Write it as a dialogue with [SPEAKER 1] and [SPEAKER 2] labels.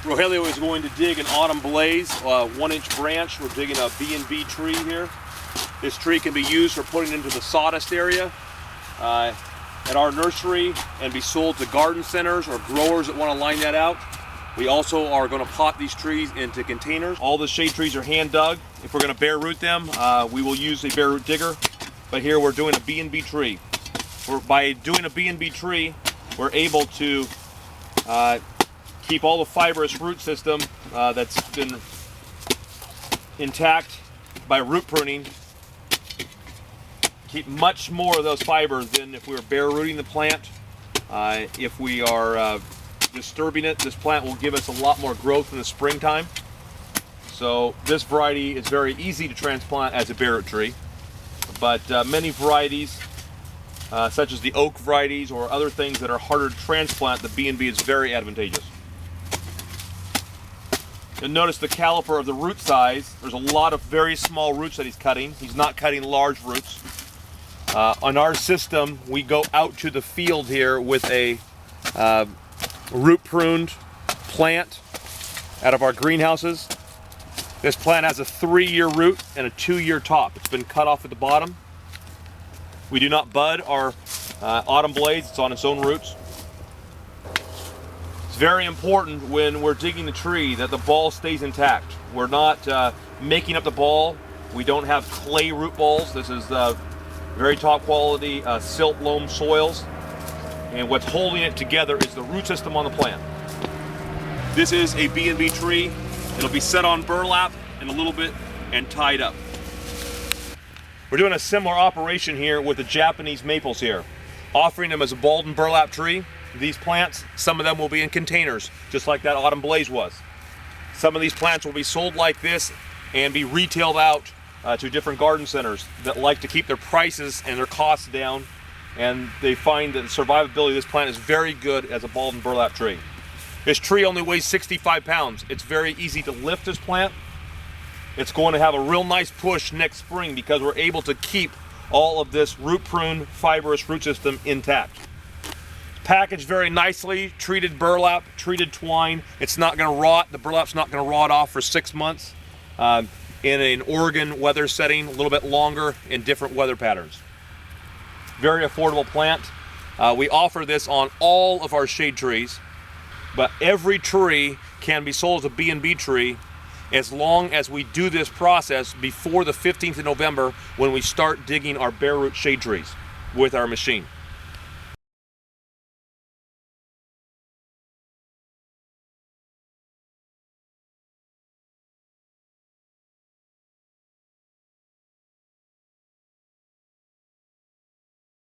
[SPEAKER 1] Rogelio is going to dig an autumn blaze, 1-inch branch. We're digging a B&B tree here. This tree can be used for putting into the sawdust area at our nursery and be sold to garden centers or growers that want to line that out. We also are going to pot these trees into containers. All the shade trees are hand dug. If we're going to bare root them, we will use a bare root digger. But here we're doing a B&B tree. By doing a B&B tree, we're able to keep all the fibrous root system that's been intact by root pruning, keep much more of those fibers than if we were bare rooting the plant. If we are disturbing it, this plant will give us a lot more growth in the springtime. So this variety is very easy to transplant as a bare root tree, but many varieties such as the oak varieties or other things that are harder to transplant, the B&B is very advantageous. You'll notice the caliper of the root size. There's a lot of very small roots that he's cutting. He's not cutting large roots. On our system, we go out to the field here with a root pruned plant out of our greenhouses. This plant has a 3-year root and a 2-year top. It's been cut off at the bottom. We do not bud our autumn blaze. It's on its own roots. It's very important when we're digging the tree that the ball stays intact. We're not making up the ball. We don't have clay root balls. This is very top quality silt loam soils. And what's holding it together is the root system on the plant. This is a B&B tree. It'll be set on burlap in a little bit and tied up. We're doing a similar operation here with the Japanese maples here, offering them as a balled and burlap tree. These plants, some of them will be in containers, just like that autumn blaze was. Some of these plants will be sold like this and be retailed out to different garden centers that like to keep their prices and their costs down, and they find that the survivability of this plant is very good as a balled and burlap tree. This tree only weighs 65 pounds. It's very easy to lift this plant. It's going to have a real nice push next spring because we're able to keep all of this root prune fibrous root system intact. Packaged very nicely, treated burlap, treated twine. It's not going to rot. The burlap's not going to rot off for 6 months. In an Oregon weather setting, a little bit longer in different weather patterns. Very affordable plant. We offer this on all of our shade trees, but every tree can be sold as a B&B tree as long as we do this process before the 15th of November when we start digging our bare root shade trees with our machine.